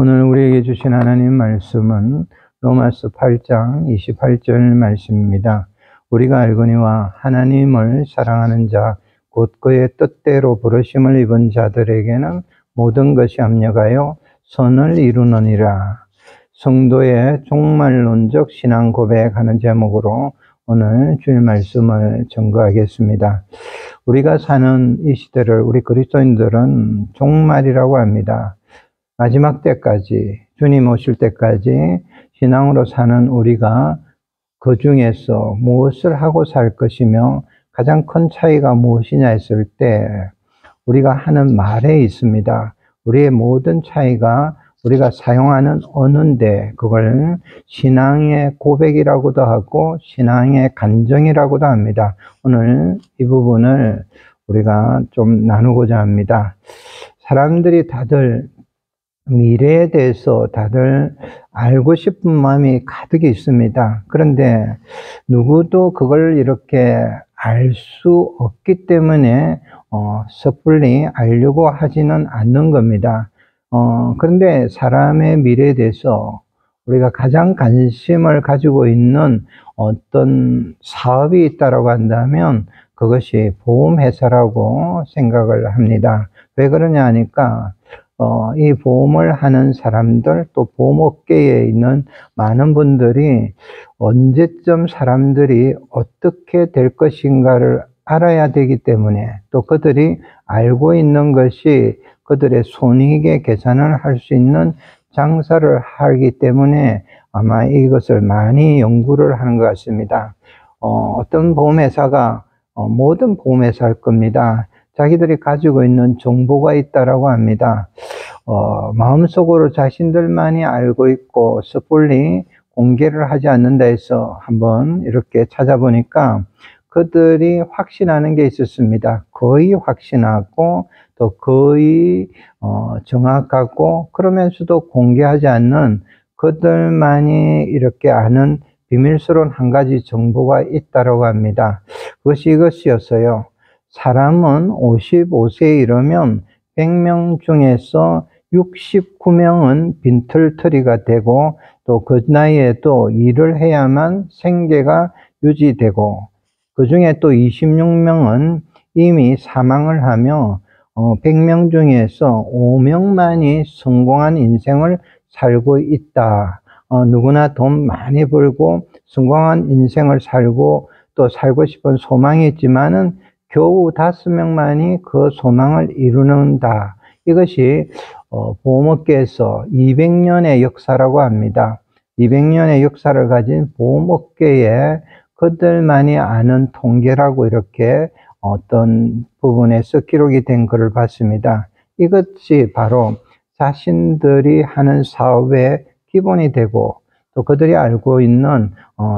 오늘 우리에게 주신 하나님 말씀은 로마서 8장 28절 말씀입니다. 우리가 알거니와 하나님을 사랑하는 자 곧 그의 뜻대로 부르심을 입은 자들에게는 모든 것이 합력하여 선을 이루느니라. 성도의 종말론적 신앙 고백하는 제목으로 오늘 주일 말씀을 전거하겠습니다. 우리가 사는 이 시대를 우리 그리스도인들은 종말이라고 합니다. 마지막 때까지, 주님 오실 때까지 신앙으로 사는 우리가 그 중에서 무엇을 하고 살 것이며 가장 큰 차이가 무엇이냐 했을 때 우리가 하는 말에 있습니다. 우리의 모든 차이가 우리가 사용하는 언어인데 그걸 신앙의 고백이라고도 하고 신앙의 간증이라고도 합니다. 오늘 이 부분을 우리가 좀 나누고자 합니다. 사람들이 다들 미래에 대해서 다들 알고 싶은 마음이 가득 있습니다. 그런데 누구도 그걸 이렇게 알 수 없기 때문에 섣불리 알려고 하지는 않는 겁니다. 그런데 사람의 미래에 대해서 우리가 가장 관심을 가지고 있는 어떤 사업이 있다고 한다면 그것이 보험회사라고 생각을 합니다. 왜 그러냐 하니까 이 보험을 하는 사람들, 또 보험업계에 있는 많은 분들이 언제쯤 사람들이 어떻게 될 것인가를 알아야 되기 때문에, 또 그들이 알고 있는 것이 그들의 손익의 계산을 할 수 있는 장사를 하기 때문에 아마 이것을 많이 연구를 하는 것 같습니다. 어떤 보험회사가 모든 보험회사일 겁니다. 자기들이 가지고 있는 정보가 있다라고 합니다. 마음속으로 자신들만이 알고 있고 섣불리 공개를 하지 않는다 해서 한번 이렇게 찾아보니까 그들이 확신하는 게 있었습니다. 거의 확신하고 또 거의 정확하고 그러면서도 공개하지 않는 그들만이 이렇게 아는 비밀스러운 한 가지 정보가 있다라고 합니다. 그것이 이것이었어요. 사람은 55세에 이르면 100명 중에서 69명은 빈털터리가 되고 또 그 나이에도 일을 해야만 생계가 유지되고 그 중에 또 26명은 이미 사망을 하며 100명 중에서 5명만이 성공한 인생을 살고 있다. 누구나 돈 많이 벌고 성공한 인생을 살고 또 살고 싶은 소망이 있지만은 겨우 5명만이 그 소망을 이루는다. 이것이 보험업계에서 200년의 역사라고 합니다. 200년의 역사를 가진 보험업계에 그들만이 아는 통계라고 이렇게 어떤 부분에서 기록이 된 것을 봤습니다. 이것이 바로 자신들이 하는 사업의 기본이 되고 또 그들이 알고 있는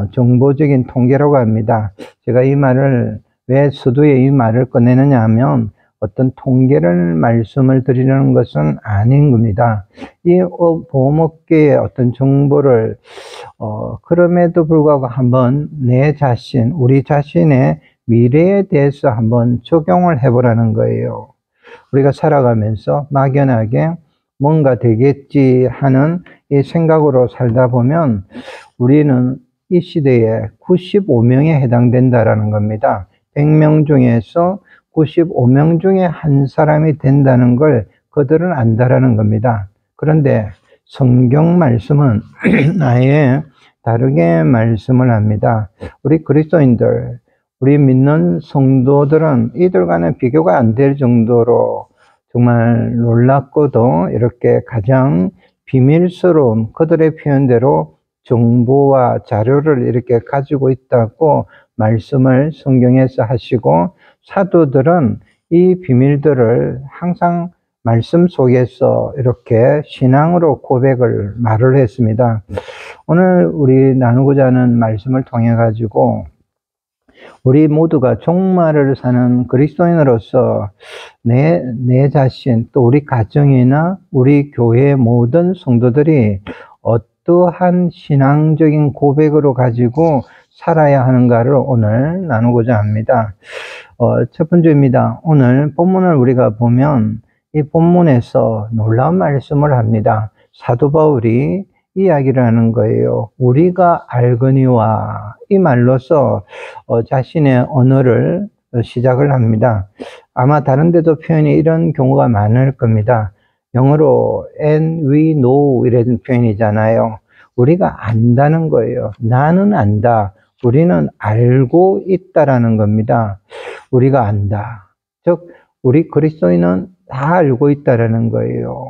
정보적인 통계라고 합니다. 제가 이 말을 왜 서두에 이 말을 꺼내느냐 하면 어떤 통계를 말씀을 드리는 것은 아닌 겁니다. 이 보험업계의 어떤 정보를 그럼에도 불구하고 한번 내 자신, 우리 자신의 미래에 대해서 한번 적용을 해보라는 거예요. 우리가 살아가면서 막연하게 뭔가 되겠지 하는 이 생각으로 살다 보면 우리는 이 시대에 95명에 해당된다라는 겁니다. 100명 중에서 95명 중에 한 사람이 된다는 걸 그들은 안다라는 겁니다. 그런데 성경 말씀은 아예 다르게 말씀을 합니다. 우리 그리스도인들, 우리 믿는 성도들은 이들과는 비교가 안 될 정도로 정말 놀랍고도 이렇게 가장 비밀스러운 그들의 표현대로 정보와 자료를 이렇게 가지고 있다고 말씀을 성경에서 하시고 사도들은 이 비밀들을 항상 말씀 속에서 이렇게 신앙으로 고백을 말을 했습니다. 오늘 우리 나누고자 하는 말씀을 통해 가지고 우리 모두가 종말을 사는 그리스도인으로서 내 자신 또 우리 가정이나 우리 교회의 모든 성도들이 어떠한 신앙적인 고백으로 가지고 살아야 하는가를 오늘 나누고자 합니다. 첫 번째입니다. 오늘 본문을 우리가 보면 이 본문에서 놀라운 말씀을 합니다. 사도 바울이 이야기를 하는 거예요. 우리가 알거니와 이 말로서 자신의 언어를 시작을 합니다. 아마 다른 데도 표현이 이런 경우가 많을 겁니다. 영어로 and we know 이라는 표현이잖아요. 우리가 안다는 거예요. 나는 안다. 우리는 알고 있다라는 겁니다. 우리가 안다. 즉 우리 그리스도인은 다 알고 있다라는 거예요.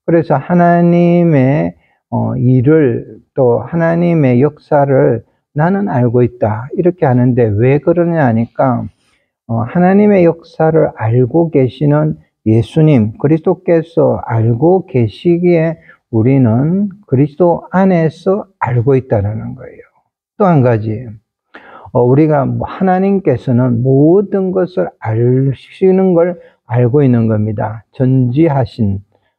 그래서 하나님의 일을 또 하나님의 역사를 나는 알고 있다. 이렇게 하는데 왜 그러냐 하니까 하나님의 역사를 알고 계시는 예수님, 그리스도께서 알고 계시기에 우리는 그리스도 안에서 알고 있다는 거예요. 또 한 가지, 우리가 하나님께서는 모든 것을 아시는 걸 알고 있는 겁니다. 전지하신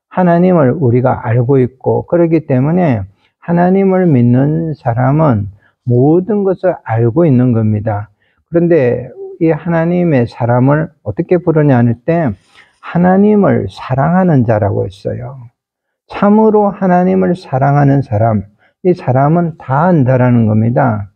하나님을 우리가 알고 있고, 그렇기 때문에 하나님을 믿는 사람은 모든 것을 알고 있는 겁니다. 그런데 이 하나님의 사람을 어떻게 부르냐 할 때 하나님을 사랑하는 자라고 했어요. 참으로 하나님을 사랑하는 사람, 이 사람은 다 안다라는 겁니다.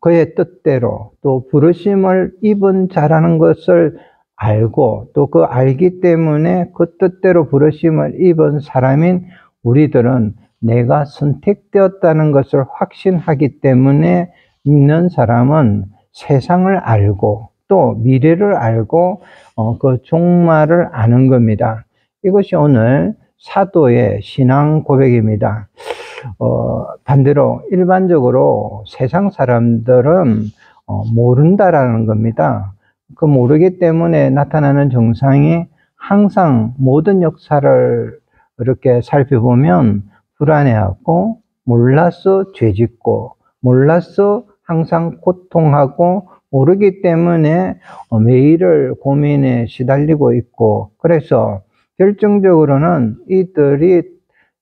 그의 뜻대로 또 부르심을 입은 자라는 것을 알고 또 그 알기 때문에 그 뜻대로 부르심을 입은 사람인 우리들은 내가 선택되었다는 것을 확신하기 때문에 믿는 사람은 세상을 알고 또 미래를 알고 그 종말을 아는 겁니다. 이것이 오늘 사도의 신앙 고백입니다. 반대로 일반적으로 세상 사람들은 모른다라는 겁니다. 그 모르기 때문에 나타나는 증상이 항상 모든 역사를 이렇게 살펴보면 불안해하고 몰라서 죄짓고 몰라서 항상 고통하고 모르기 때문에 매일을 고민에 시달리고 있고, 그래서 결정적으로는 이들이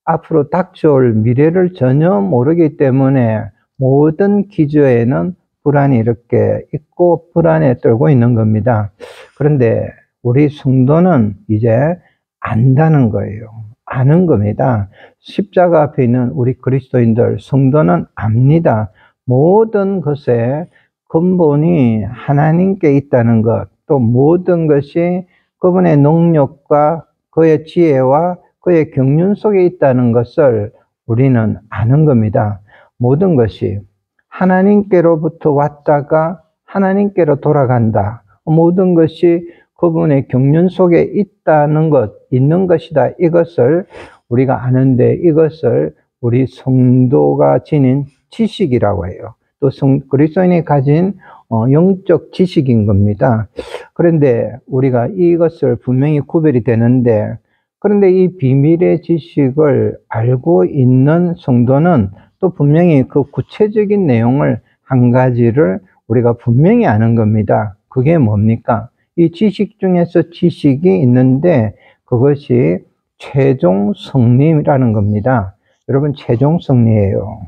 앞으로 닥쳐올 미래를 전혀 모르기 때문에 모든 기저에는 불안이 이렇게 있고 불안에 떨고 있는 겁니다. 그런데 우리 성도는 이제 안다는 거예요. 아는 겁니다. 십자가 앞에 있는 우리 그리스도인들 성도는 압니다. 모든 것의 근본이 하나님께 있다는 것, 또 모든 것이 그분의 능력과 그의 지혜와 그의 경륜 속에 있다는 것을 우리는 아는 겁니다. 모든 것이 하나님께로부터 왔다가 하나님께로 돌아간다. 모든 것이 그분의 경륜 속에 있다는 것, 있는 것이다. 이것을 우리가 아는데 이것을 우리 성도가 지닌 지식이라고 해요. 또 그리스도인이 가진 영적 지식인 겁니다. 그런데 우리가 이것을 분명히 구별이 되는데, 그런데 이 비밀의 지식을 알고 있는 성도는 또 분명히 그 구체적인 내용을 한 가지를 우리가 분명히 아는 겁니다. 그게 뭡니까? 이 지식 중에서 지식이 있는데 그것이 최종 승리라는 겁니다. 여러분, 최종 승리예요.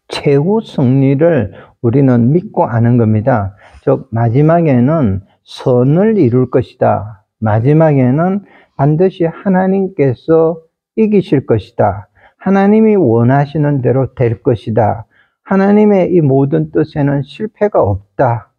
최후 승리를 우리는 믿고 아는 겁니다. 즉 마지막에는 선을 이룰 것이다. 마지막에는 반드시 하나님께서 이기실 것이다. 하나님이 원하시는 대로 될 것이다. 하나님의 이 모든 뜻에는 실패가 없다.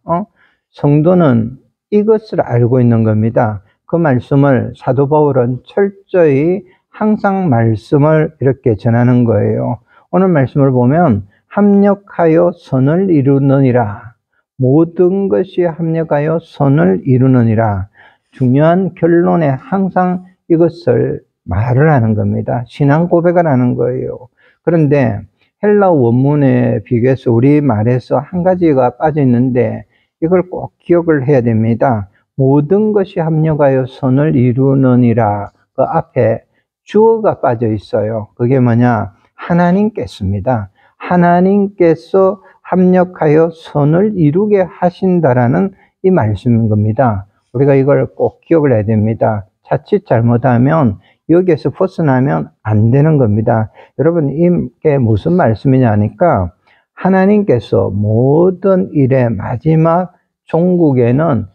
성도는 이것을 알고 있는 겁니다. 그 말씀을 사도 바울은 철저히 항상 말씀을 이렇게 전하는 거예요. 오늘 말씀을 보면 합력하여 선을 이루느니라. 모든 것이 합력하여 선을 이루느니라. 중요한 결론에 항상 이것을 말을 하는 겁니다. 신앙 고백을 하는 거예요. 그런데 헬라 원문에 비교해서 우리 말에서 한 가지가 빠져 있는데 이걸 꼭 기억을 해야 됩니다. 모든 것이 합력하여 선을 이루느니라. 그 앞에 주어가 빠져 있어요. 그게 뭐냐? 하나님께서입니다. 하나님께서 합력하여 선을 이루게 하신다라는 이 말씀인 겁니다. 우리가 이걸 꼭 기억을 해야 됩니다. 자칫 잘못하면 여기에서 벗어나면 안 되는 겁니다. 여러분, 이게 무슨 말씀이냐 하니까 하나님께서 모든 일의 마지막 종국에는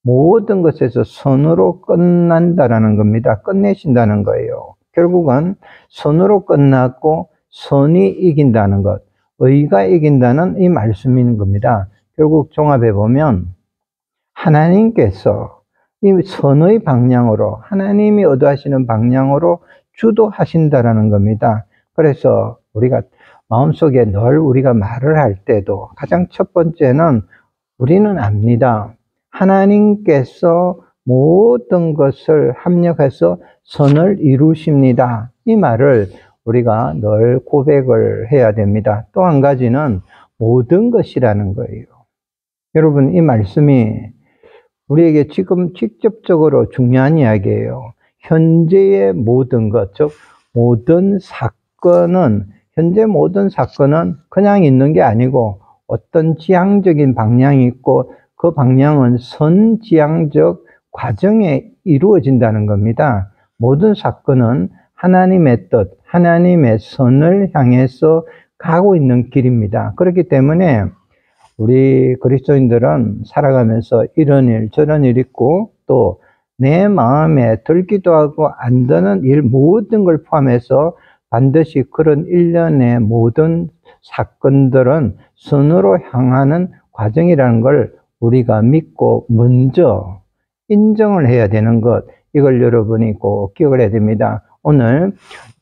모든 것에서 선으로 끝난다라는 겁니다. 끝내신다는 거예요. 결국은 선으로 끝났고 선이 이긴다는 것, 의가 이긴다는 이 말씀인 겁니다. 결국 종합해 보면 하나님께서 이 선의 방향으로, 하나님이 의도하시는 방향으로 주도하신다라는 겁니다. 그래서 우리가 마음속에 늘 우리가 말을 할 때도 가장 첫 번째는 우리는 압니다. 하나님께서 모든 것을 합력해서 선을 이루십니다. 이 말을 우리가 늘 고백을 해야 됩니다. 또 한 가지는 모든 것이라는 거예요. 여러분, 이 말씀이 우리에게 지금 직접적으로 중요한 이야기예요. 현재의 모든 것, 즉 모든 사건은, 현재 모든 사건은 그냥 있는 게 아니고 어떤 지향적인 방향이 있고 그 방향은 선지향적 과정에 이루어진다는 겁니다. 모든 사건은 하나님의 뜻, 하나님의 선을 향해서 가고 있는 길입니다. 그렇기 때문에 우리 그리스도인들은 살아가면서 이런 일 저런 일 있고 또 내 마음에 들기도 하고 안 드는 일 모든 걸 포함해서 반드시 그런 일련의 모든 사건들은 선으로 향하는 과정이라는 걸 우리가 믿고 먼저 인정을 해야 되는 것, 이걸 여러분이 꼭 기억을 해야 됩니다. 오늘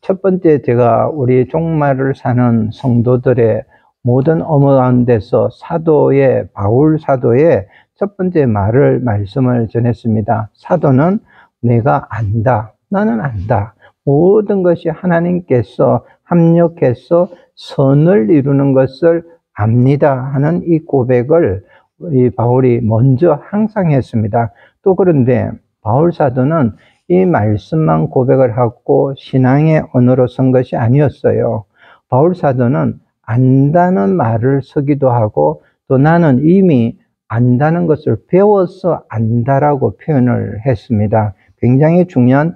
첫 번째 제가 우리 종말을 사는 성도들의 모든 업무 가운데서 사도의, 바울 사도의 첫 번째 말씀을 전했습니다. 사도는 내가 안다. 나는 안다. 모든 것이 하나님께서 합력해서 선을 이루는 것을 압니다 하는 이 고백을 이 바울이 먼저 항상 했습니다. 또 그런데 바울 사도는 이 말씀만 고백을 하고 신앙의 언어로 쓴 것이 아니었어요. 바울 사도는 안다는 말을 쓰기도 하고 또 나는 이미 안다는 것을 배워서 안다라고 표현을 했습니다. 굉장히 중요한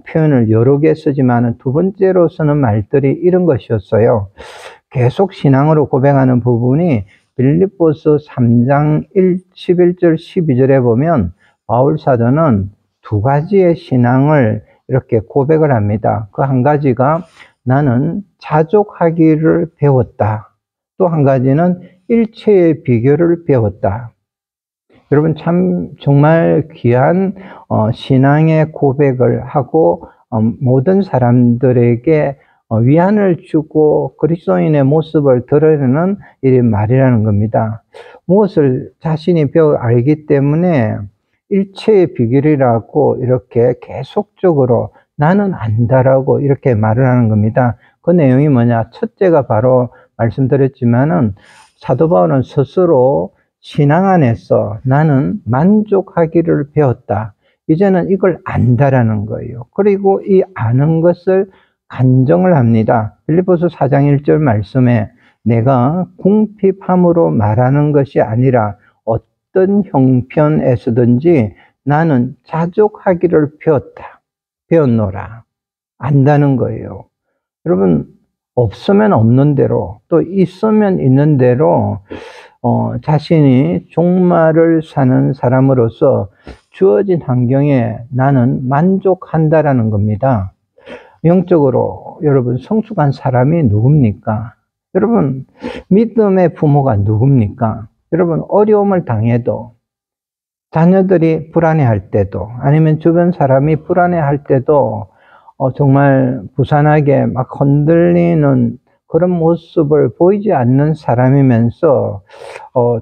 표현을 여러 개 쓰지만 두 번째로 쓰는 말들이 이런 것이었어요. 계속 신앙으로 고백하는 부분이 빌립보서 3장 11절 12절에 보면 바울 사도는 두 가지의 신앙을 이렇게 고백을 합니다. 그 한 가지가 나는 자족하기를 배웠다. 또 한 가지는 일체의 비결을 배웠다. 여러분 참 정말 귀한 신앙의 고백을 하고 모든 사람들에게 위안을 주고 그리스도인의 모습을 드러내는 이 말이라는 겁니다. 무엇을 자신이 배워 알기 때문에 일체의 비결이라고 이렇게 계속적으로 나는 안다라고 이렇게 말을 하는 겁니다. 그 내용이 뭐냐? 첫째가 바로 말씀드렸지만은 사도 바울은 스스로 신앙 안에서 나는 만족하기를 배웠다. 이제는 이걸 안다라는 거예요. 그리고 이 아는 것을 간정을 합니다. 빌립보서 4장 1절 말씀에 내가 궁핍함으로 말하는 것이 아니라 어떤 형편에서든지 나는 자족하기를 배웠노라. 안다는 거예요. 여러분, 없으면 없는 대로 또 있으면 있는 대로 자신이 종말을 사는 사람으로서 주어진 환경에 나는 만족한다라는 겁니다. 영적으로 여러분 성숙한 사람이 누굽니까? 여러분 믿음의 부모가 누굽니까? 여러분 어려움을 당해도 자녀들이 불안해할 때도 아니면 주변 사람이 불안해할 때도 정말 부산하게 막 흔들리는 그런 모습을 보이지 않는 사람이면서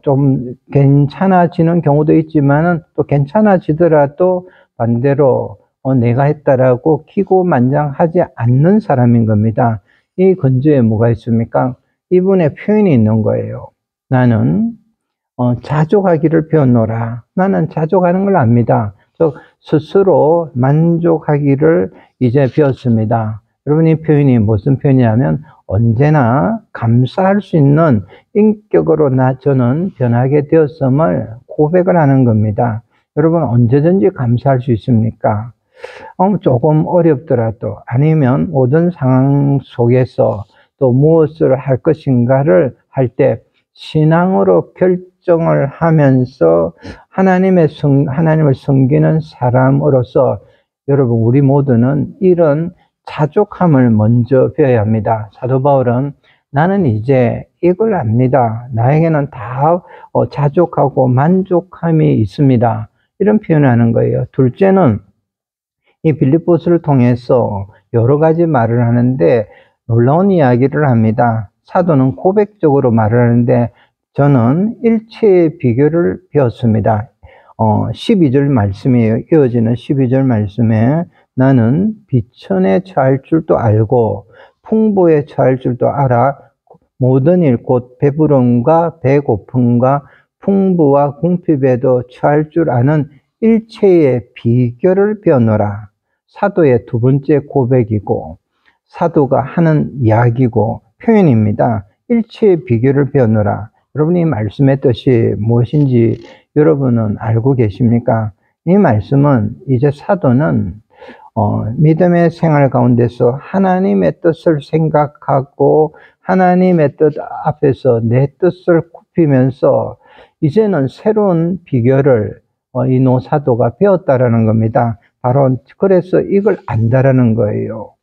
좀 괜찮아지는 경우도 있지만은 또 괜찮아지더라도 반대로 내가 했다라고 기고만장하지 않는 사람인 겁니다. 이 근저에 뭐가 있습니까? 이분의 표현이 있는 거예요. 나는 자족하기를 배웠노라. 나는 자족하는 걸 압니다. 즉 스스로 만족하기를 이제 배웠습니다. 여러분 이 표현이 무슨 표현이냐면 언제나 감사할 수 있는 인격으로 저는 변하게 되었음을 고백을 하는 겁니다. 여러분 언제든지 감사할 수 있습니까? 조금 어렵더라도 아니면 모든 상황 속에서 또 무엇을 할 것인가를 할 때 신앙으로 결정을 하면서 하나님을 섬기는 사람으로서 여러분 우리 모두는 이런 자족함을 먼저 배워야 합니다. 사도 바울은 나는 이제 이걸 압니다. 나에게는 다 자족하고 만족함이 있습니다. 이런 표현을 하는 거예요. 둘째는 이 빌립보서를 통해서 여러 가지 말을 하는데 놀라운 이야기를 합니다. 사도는 고백적으로 말을 하는데 저는 일체의 비결을 배웠습니다. 12절 말씀이에요. 이어지는 12절 말씀에 나는 비천에 처할 줄도 알고 풍부에 처할 줄도 알아 모든 일 곧 배부름과 배고픔과 풍부와 궁핍에도 처할 줄 아는 일체의 비결을 배우노라. 사도의 두 번째 고백이고 사도가 하는 이야기고 표현입니다. 일체의 비결을 배우노라. 여러분이 말씀의 뜻이 무엇인지 여러분은 알고 계십니까? 이 말씀은 이제 사도는 믿음의 생활 가운데서 하나님의 뜻을 생각하고 하나님의 뜻 앞에서 내 뜻을 굽히면서 이제는 새로운 비결을 이 노사도가 배웠다라는 겁니다. 바로 그래서 이걸 안다라는 거예요.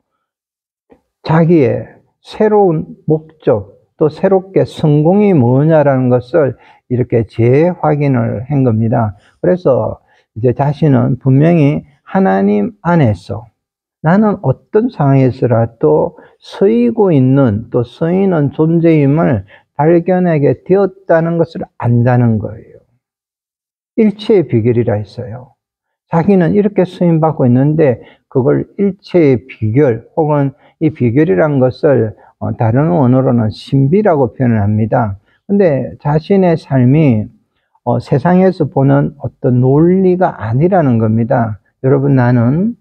자기의 새로운 목적 또 새롭게 성공이 뭐냐라는 것을 이렇게 재확인을 한 겁니다. 그래서 이제 자신은 분명히 하나님 안에서 나는 어떤 상황에서라도 서이고 있는 또 서이는 존재임을 발견하게 되었다는 것을 안다는 거예요. 일체의 비결이라 했어요. 자기는 이렇게 쓰임받고 있는데 그걸 일체의 비결 혹은 이 비결이란 것을 다른 언어로는 신비라고 표현을 합니다. 근데 자신의 삶이 세상에서 보는 어떤 논리가 아니라는 겁니다. 여러분 나는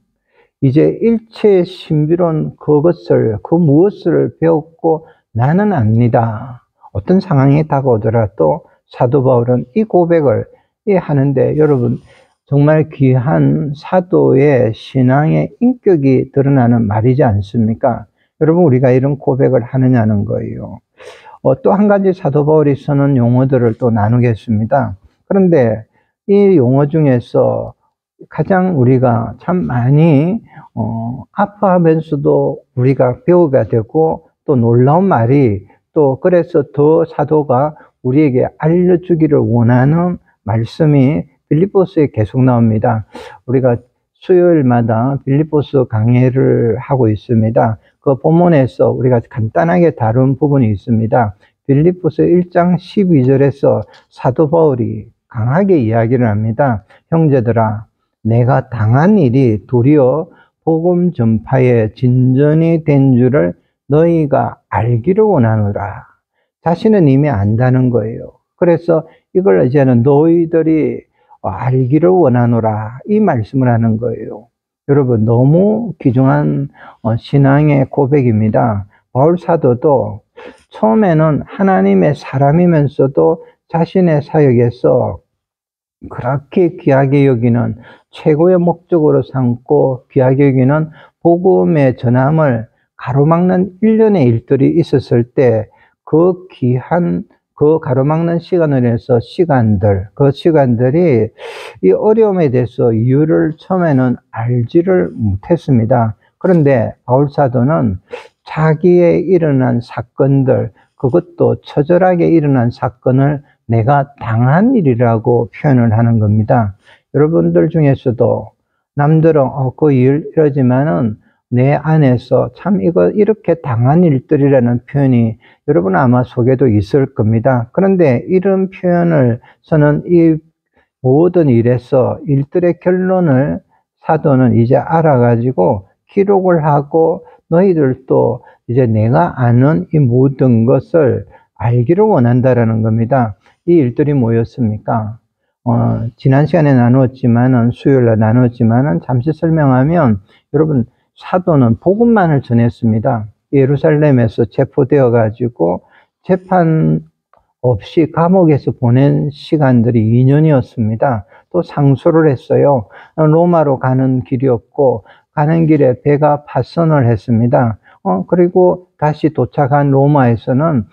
이제 일체의 신비로운 그것을 그 무엇을 배웠고 나는 압니다. 어떤 상황이 다가오더라도 사도 바울은 이 고백을 하는데 여러분 정말 귀한 사도의 신앙의 인격이 드러나는 말이지 않습니까? 여러분 우리가 이런 고백을 하느냐는 거예요. 또 한 가지 사도 바울이 쓰는 용어들을 또 나누겠습니다. 그런데 이 용어 중에서 가장 우리가 참 많이 아파하면서도 우리가 배우게 되고 또 놀라운 말이 또 그래서 더 사도가 우리에게 알려주기를 원하는 말씀이 빌립보서에 계속 나옵니다. 우리가 수요일마다 빌립보서 강해를 하고 있습니다. 그 본문에서 우리가 간단하게 다룬 부분이 있습니다. 빌립보서 1장 12절에서 사도 바울이 강하게 이야기를 합니다. 형제들아, 내가 당한 일이 도리어 복음 전파에 진전이 된 줄을 너희가 알기를 원하노라. 자신은 이미 안다는 거예요. 그래서 이걸 이제는 너희들이 알기를 원하노라 이 말씀을 하는 거예요. 여러분 너무 귀중한 신앙의 고백입니다. 바울 사도도 처음에는 하나님의 사람이면서도 자신의 사역에서 그렇게 귀하게 여기는 최고의 목적으로 삼고 귀하게 여기는 복음의 전함을 가로막는 일련의 일들이 있었을 때 그 귀한 그 가로막는 시간을 해서 그 시간들이 이 어려움에 대해서 이유를 처음에는 알지를 못했습니다. 그런데 바울 사도는 자기의 일어난 사건들, 그것도 처절하게 일어난 사건을 내가 당한 일이라고 표현을 하는 겁니다. 여러분들 중에서도 남들은 그 일 이러지만은 내 안에서 참 이렇게 당한 일들이라는 표현이 여러분 아마 속에도 있을 겁니다. 그런데 이런 표현을 저는 이 모든 일에서 일들의 결론을 사도는 이제 알아가지고 기록을 하고 너희들도 이제 내가 아는 이 모든 것을 알기를 원한다라는 겁니다. 이 일들이 뭐였습니까? 지난 시간에 나누었지만은 수요일에 나누었지만은 잠시 설명하면 여러분 사도는 복음만을 전했습니다. 예루살렘에서 체포되어 가지고 재판 없이 감옥에서 보낸 시간들이 2년이었습니다. 또 상소를 했어요. 로마로 가는 길이었고 가는 길에 배가 파선을 했습니다. 그리고 다시 도착한 로마에서는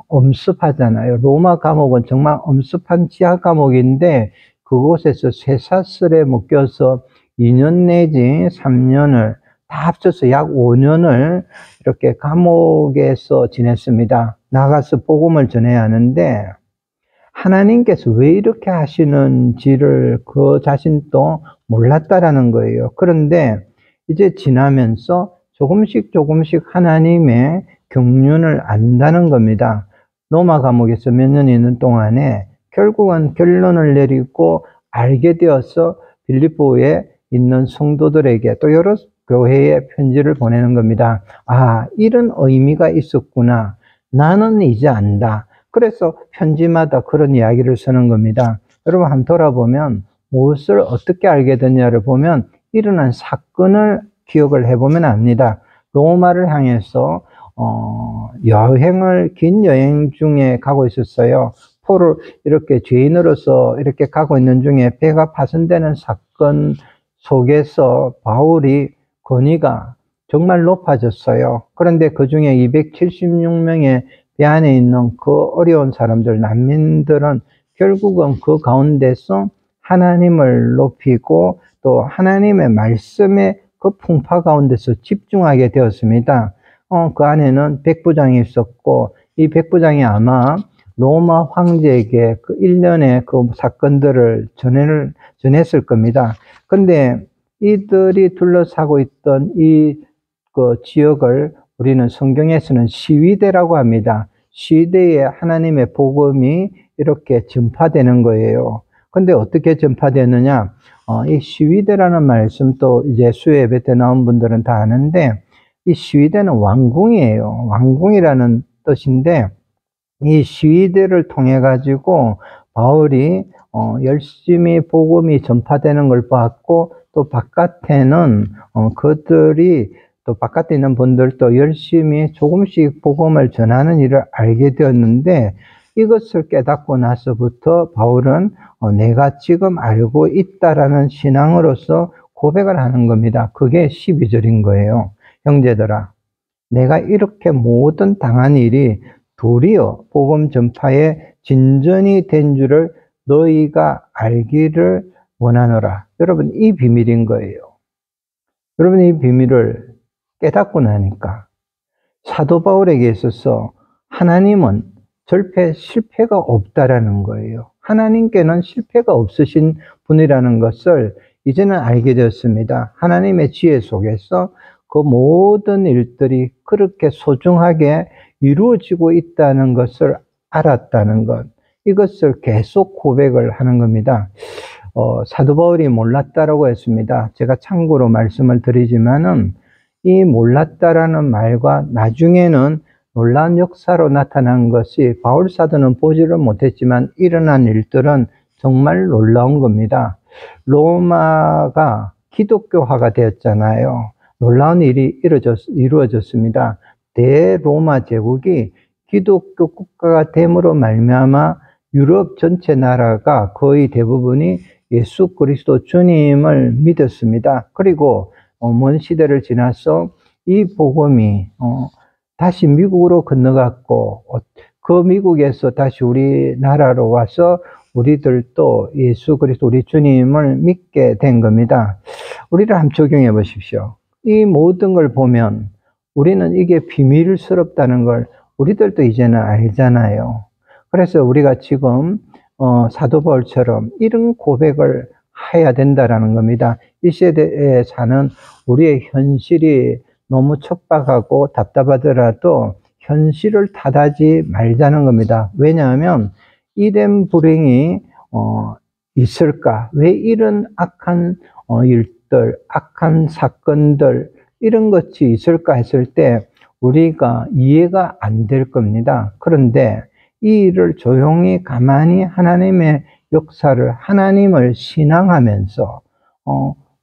엄습하잖아요. 로마 감옥은 정말 엄습한 지하 감옥인데 그곳에서 쇠사슬에 묶여서 2년 내지 3년을 다 합쳐서 약 5년을 이렇게 감옥에서 지냈습니다. 나가서 복음을 전해야 하는데 하나님께서 왜 이렇게 하시는지를 그 자신도 몰랐다라는 거예요. 그런데 이제 지나면서 조금씩 하나님의 경륜을 안다는 겁니다. 로마 감옥에서 몇 년 있는 동안에 결국은 결론을 내리고 알게 되어서 빌립보에 있는 성도들에게 또 여러 교회에 편지를 보내는 겁니다. 아, 이런 의미가 있었구나. 나는 이제 안다. 그래서 편지마다 그런 이야기를 쓰는 겁니다. 여러분 한번 돌아보면 무엇을 어떻게 알게 됐냐를 보면 일어난 사건을 기억을 해보면 압니다. 로마를 향해서 긴 여행 중에 가고 있었어요. 포를 이렇게 죄인으로서 이렇게 가고 있는 중에 배가 파손되는 사건 속에서 바울이 권위가 정말 높아졌어요. 그런데 그 중에 276명의 배 안에 있는 그 어려운 사람들, 난민들은 결국은 그 가운데서 하나님을 높이고 또 하나님의 말씀의 그 풍파 가운데서 집중하게 되었습니다. 그 안에는 백부장이 있었고, 이 백부장이 아마 로마 황제에게 그 일련의 그 사건들을 전했을 겁니다. 근데 이들이 둘러싸고 있던 그 지역을 우리는 성경에서는 시위대라고 합니다. 시대에 하나님의 복음이 이렇게 전파되는 거예요. 근데 어떻게 전파되느냐? 이 시위대라는 말씀도 이제 수요 예배 때 나온 분들은 다 아는데, 이 시위대는 왕궁이에요. 왕궁이라는 뜻인데, 이 시위대를 통해 가지고 바울이 열심히 복음이 전파되는 걸 봤고, 또 바깥에는 그들이 또 바깥에 있는 분들도 열심히 조금씩 복음을 전하는 일을 알게 되었는데, 이것을 깨닫고 나서부터 바울은 내가 지금 알고 있다라는 신앙으로서 고백을 하는 겁니다. 그게 12절인 거예요. 형제들아, 내가 이렇게 모든 당한 일이 도리어 복음 전파에 진전이 된 줄을 너희가 알기를 원하노라. 여러분, 이 비밀인 거예요. 여러분, 이 비밀을 깨닫고 나니까 사도 바울에게 있어서 하나님은 절대 실패가 없다라는 거예요. 하나님께는 실패가 없으신 분이라는 것을 이제는 알게 되었습니다. 하나님의 지혜 속에서 그 모든 일들이 그렇게 소중하게 이루어지고 있다는 것을 알았다는 것, 이것을 계속 고백을 하는 겁니다. 사도 바울이 몰랐다라고 했습니다. 제가 참고로 말씀을 드리지만은 이 몰랐다라는 말과 나중에는 놀라운 역사로 나타난 것이 바울 사도는 보지를 못했지만 일어난 일들은 정말 놀라운 겁니다. 로마가 기독교화가 되었잖아요. 놀라운 일이 이루어졌습니다. 대로마 제국이 기독교 국가가 됨으로 말미암아 유럽 전체 나라가 거의 대부분이 예수 그리스도 주님을 믿었습니다. 그리고 먼 시대를 지나서 이 복음이 다시 미국으로 건너갔고, 그 미국에서 다시 우리나라로 와서 우리들도 예수 그리스도 우리 주님을 믿게 된 겁니다. 우리를 한번 적용해 보십시오. 이 모든 걸 보면 우리는 이게 비밀스럽다는 걸 우리들도 이제는 알잖아요. 그래서 우리가 지금 사도 바울처럼 이런 고백을 해야 된다라는 겁니다. 이 시대에 사는 우리의 현실이 너무 척박하고 답답하더라도 현실을 탓하지 말자는 겁니다. 왜냐하면 이런 불행이 있을까? 왜 이런 악한 일들, 악한 사건들, 이런 것이 있을까 했을 때 우리가 이해가 안 될 겁니다. 그런데 이 일을 조용히 가만히 하나님의 역사를, 하나님을 신앙하면서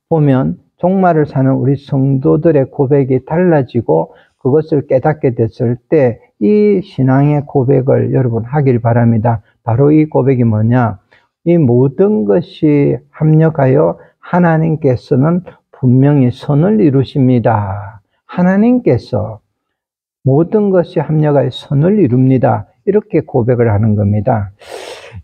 보면 종말을 사는 우리 성도들의 고백이 달라지고 그것을 깨닫게 됐을 때 이 신앙의 고백을 여러분 하길 바랍니다. 바로 이 고백이 뭐냐? 이 모든 것이 합력하여 하나님께서는 분명히 선을 이루십니다. 하나님께서 모든 것이 합력하여 선을 이룹니다. 이렇게 고백을 하는 겁니다.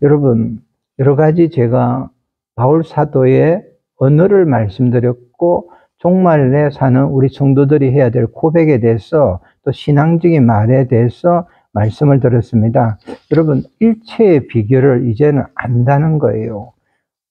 여러분, 여러 가지 제가 바울 사도의 언어를 말씀드렸고 종말에 사는 우리 성도들이 해야 될 고백에 대해서 또 신앙적인 말에 대해서 말씀을 들었습니다. 여러분, 일체의 비결을 이제는 안다는 거예요.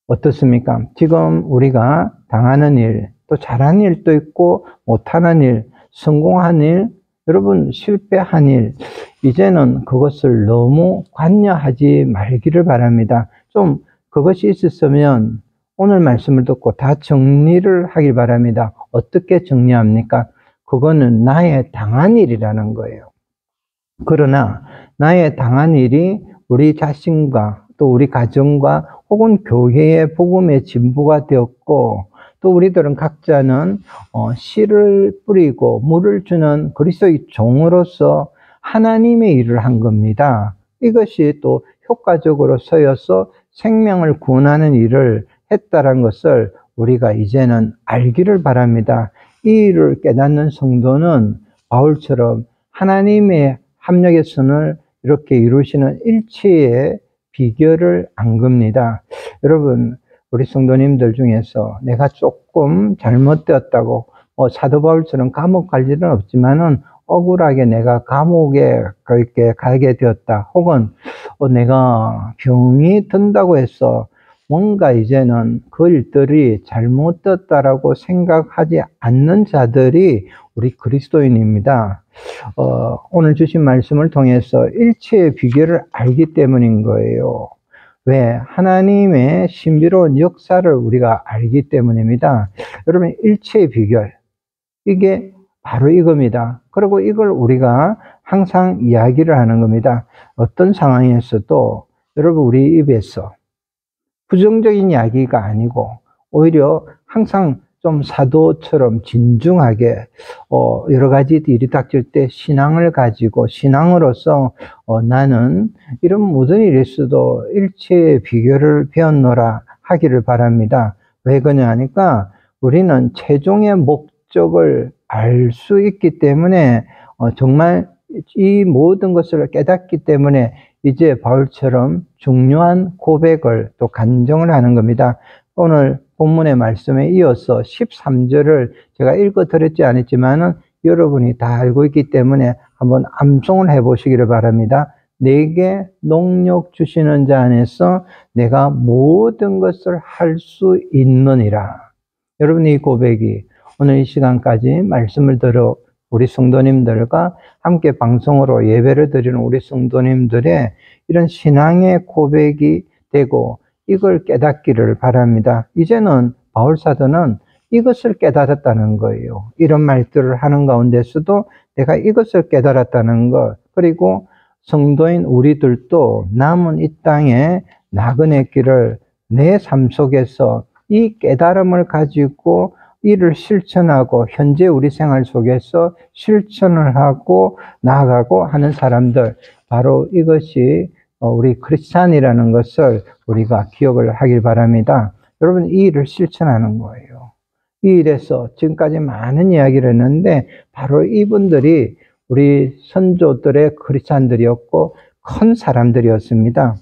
어떻습니까? 지금 우리가 당하는 일, 또 잘하는 일도 있고 못하는 일, 성공한 일, 여러분 실패한 일, 이제는 그것을 너무 관여하지 말기를 바랍니다. 좀 그것이 있었으면 오늘 말씀을 듣고 다 정리를 하길 바랍니다. 어떻게 정리합니까? 그거는 나의 당한 일이라는 거예요. 그러나 나의 당한 일이 우리 자신과 또 우리 가정과 혹은 교회의 복음의 진보가 되었고, 또 우리들은 각자는 씨를 뿌리고 물을 주는 그리스도의 종으로서 하나님의 일을 한 겁니다. 이것이 또 효과적으로 쓰여서 생명을 구원하는 일을 했다는 것을 우리가 이제는 알기를 바랍니다. 이 일을 깨닫는 성도는 바울처럼 하나님의 합력의 선을 이렇게 이루시는 일체의 비결을 안 겁니다. 여러분, 우리 성도님들 중에서 내가 조금 잘못되었다고, 사도 바울처럼 감옥 갈 일은 없지만은 억울하게 내가 감옥에 그렇게 가게 되었다. 혹은 내가 병이 든다고 해서 뭔가 이제는 그 일들이 잘못됐다라고 생각하지 않는 자들이 우리 그리스도인입니다. 오늘 주신 말씀을 통해서 일체의 비결을 알기 때문인 거예요. 왜? 하나님의 신비로운 역사를 우리가 알기 때문입니다. 여러분, 일체의 비결, 이게 바로 이겁니다. 그리고 이걸 우리가 항상 이야기를 하는 겁니다. 어떤 상황에서도 여러분, 우리 입에서 부정적인 이야기가 아니고 오히려 항상 좀 사도처럼 진중하게 여러 가지 일이 닥칠 때 신앙을 가지고 신앙으로서 나는 이런 모든 일이 있어도 일체의 비결을 배웠노라 하기를 바랍니다. 왜 그러냐 하니까 우리는 최종의 목적을 알 수 있기 때문에 정말 이 모든 것을 깨닫기 때문에 이제 바울처럼 중요한 고백을 또 간증을 하는 겁니다. 오늘 본문의 말씀에 이어서 13절을 제가 읽어 드렸지 않았지만은 여러분이 다 알고 있기 때문에 한번 암송을 해 보시기를 바랍니다. 내게 능력 주시는 자 안에서 내가 모든 것을 할 수 있느니라. 여러분, 이 고백이 오늘 이 시간까지 말씀을 들어 우리 성도님들과 함께 방송으로 예배를 드리는 우리 성도님들의 이런 신앙의 고백이 되고 이걸 깨닫기를 바랍니다. 이제는 바울사도는 이것을 깨달았다는 거예요. 이런 말들을 하는 가운데서도 내가 이것을 깨달았다는 것, 그리고 성도인 우리들도 남은 이 땅에 나그네 길을 내 삶 속에서 이 깨달음을 가지고 이를 실천하고 현재 우리 생활 속에서 실천을 하고 나아가고 하는 사람들, 바로 이것이 우리 크리스찬이라는 것을 우리가 기억을 하길 바랍니다. 여러분, 이 일을 실천하는 거예요. 이 일에서 지금까지 많은 이야기를 했는데 바로 이분들이 우리 선조들의 크리스찬들이었고 큰 사람들이었습니다.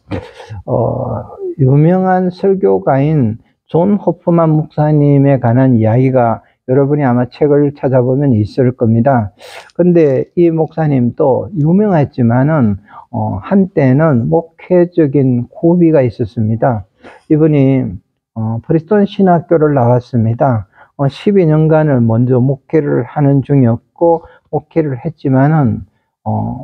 유명한 설교가인 존 호프만 목사님에 관한 이야기가 여러분이 아마 책을 찾아보면 있을 겁니다. 근데 이 목사님도 유명했지만은 한때는 목회적인 고비가 있었습니다. 이분이 프리스톤 신학교를 나왔습니다. 12년간을 먼저 목회를 하는 중이었고 목회를 했지만은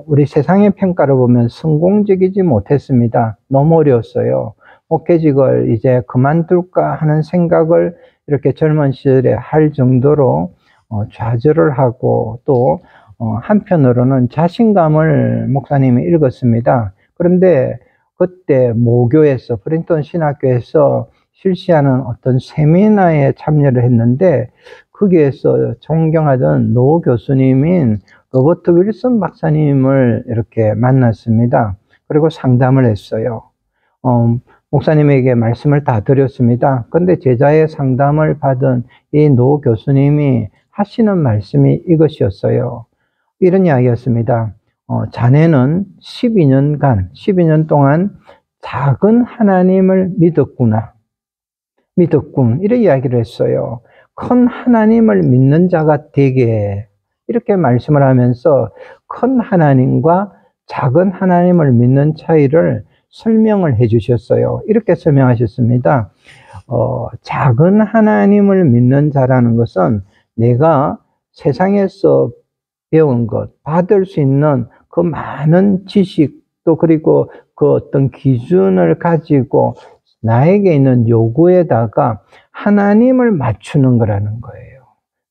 우리 세상의 평가를 보면 성공적이지 못했습니다. 너무 어려웠어요. 목회직을 이제 그만둘까 하는 생각을 이렇게 젊은 시절에 할 정도로 좌절을 하고 또 한편으로는 자신감을 목사님이 읽었습니다. 그런데 그때 모교에서 프린턴 신학교에서 실시하는 어떤 세미나에 참여를 했는데 거기에서 존경하던 노 교수님인 로버트 윌슨 박사님을 이렇게 만났습니다. 그리고 상담을 했어요. 목사님에게 말씀을 다 드렸습니다. 그런데 제자의 상담을 받은 이 노 교수님이 하시는 말씀이 이것이었어요. 이런 이야기였습니다. 자네는 12년 동안 작은 하나님을 믿었군. 이런 이야기를 했어요. 큰 하나님을 믿는 자가 되게, 이렇게 말씀을 하면서 큰 하나님과 작은 하나님을 믿는 차이를 설명을 해 주셨어요. 이렇게 설명하셨습니다. 작은 하나님을 믿는 자라는 것은 내가 세상에서 배운 것, 받을 수 있는 그 많은 지식, 또 그리고 그 어떤 기준을 가지고 나에게 있는 요구에다가 하나님을 맞추는 거라는 거예요.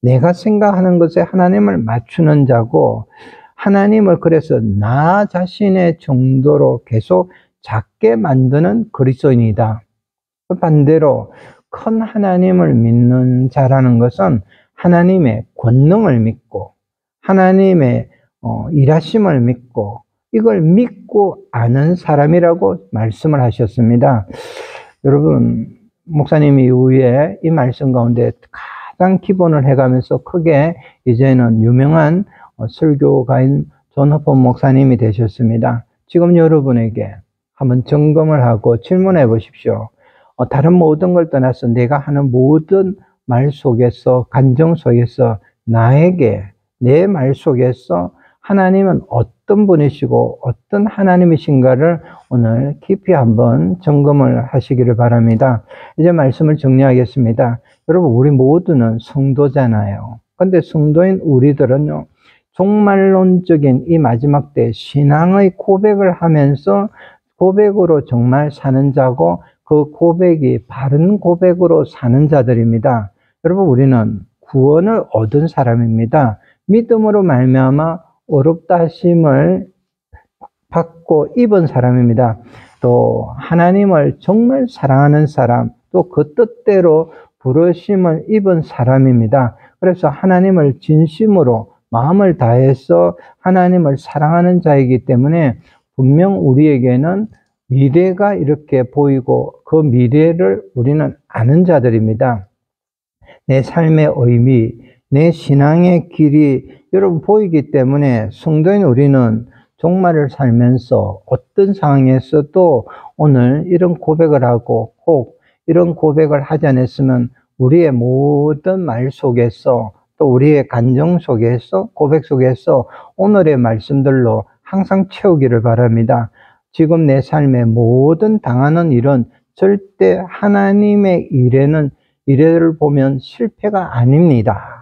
내가 생각하는 것에 하나님을 맞추는 자고, 하나님을 그래서 나 자신의 정도로 계속 작게 만드는 그리스도인이다. 반대로 큰 하나님을 믿는 자라는 것은 하나님의 권능을 믿고 하나님의 일하심을 믿고 이걸 믿고 아는 사람이라고 말씀을 하셨습니다. 여러분, 목사님이 이후에 이 말씀 가운데 가장 기본을 해가면서 크게 이제는 유명한 설교가인 존 허퍼 목사님이 되셨습니다. 지금 여러분에게 한번 점검을 하고 질문해 보십시오. 다른 모든 걸 떠나서 내가 하는 모든 말 속에서, 감정 속에서 나에게, 내 말 속에서 하나님은 어떤 분이시고 어떤 하나님이신가를 오늘 깊이 한번 점검을 하시기를 바랍니다. 이제 말씀을 정리하겠습니다. 여러분, 우리 모두는 성도잖아요. 근데 성도인 우리들은요, 종말론적인 이 마지막 때 신앙의 고백을 하면서 고백으로 정말 사는 자고, 그 고백이 바른 고백으로 사는 자들입니다. 여러분, 우리는 구원을 얻은 사람입니다. 믿음으로 말미암아 어렵다 하심을 받고 입은 사람입니다. 또 하나님을 정말 사랑하는 사람, 또 그 뜻대로 부르심을 입은 사람입니다. 그래서 하나님을 진심으로 마음을 다해서 하나님을 사랑하는 자이기 때문에 분명 우리에게는 미래가 이렇게 보이고 그 미래를 우리는 아는 자들입니다. 내 삶의 의미, 내 신앙의 길이 여러분 보이기 때문에 성도인 우리는 종말을 살면서 어떤 상황에서도 오늘 이런 고백을 하고, 꼭 이런 고백을 하지 않았으면 우리의 모든 말 속에서, 또 우리의 감정 속에서, 고백 속에서 오늘의 말씀들로 항상 채우기를 바랍니다. 지금 내 삶의 모든 당하는 일은 절대 하나님의 일을 보면 실패가 아닙니다.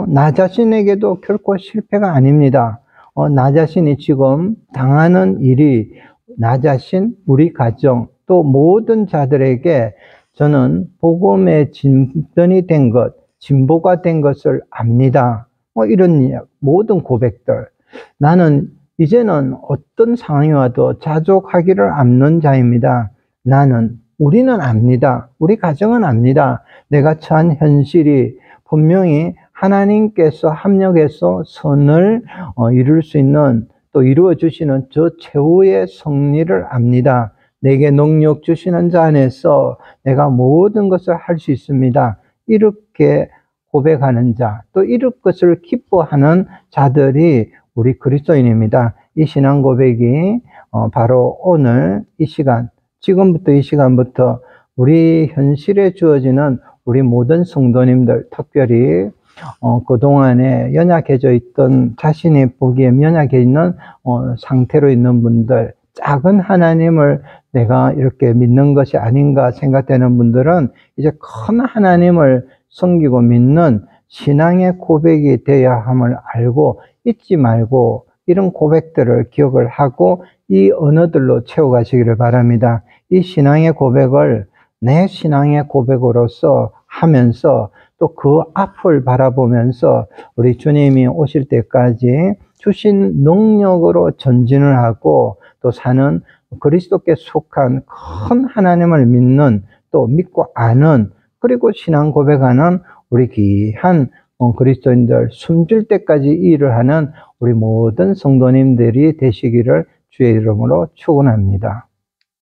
나 자신에게도 결코 실패가 아닙니다. 나 자신이 지금 당하는 일이 나 자신, 우리 가정, 또 모든 자들에게 저는 복음의 진전이 된 것, 진보가 된 것을 압니다. 이런 모든 고백들. 나는 이제는 어떤 상황이 와도 자족하기를 않는 자입니다. 우리는 압니다. 우리 가정은 압니다. 내가 처한 현실이 분명히 하나님께서 합력해서 선을 이룰 수 있는, 또 이루어 주시는 저 최후의 승리를 압니다. 내게 능력 주시는 자 안에서 내가 모든 것을 할 수 있습니다. 이렇게 고백하는 자, 또 이런 것을 기뻐하는 자들이 우리 그리스도인입니다. 이 신앙 고백이 바로 오늘 이 시간, 지금부터 이 시간부터 우리 현실에 주어지는 우리 모든 성도님들, 특별히 그동안에 연약해져 있던, 자신이 보기에 연약해 있는 상태로 있는 분들, 작은 하나님을 내가 이렇게 믿는 것이 아닌가 생각되는 분들은 이제 큰 하나님을 섬기고 믿는 신앙의 고백이 되어야 함을 알고 잊지 말고 이런 고백들을 기억을 하고 이 언어들로 채워가시기를 바랍니다. 이 신앙의 고백을 내 신앙의 고백으로서 하면서 또 그 앞을 바라보면서 우리 주님이 오실 때까지 주신 능력으로 전진을 하고 또 사는 그리스도께 속한 큰 하나님을 믿는, 또 믿고 아는, 그리고 신앙 고백하는 우리 귀한 그리스도인들, 숨질 때까지 일을 하는 우리 모든 성도님들이 되시기를 주의 이름으로 축원합니다.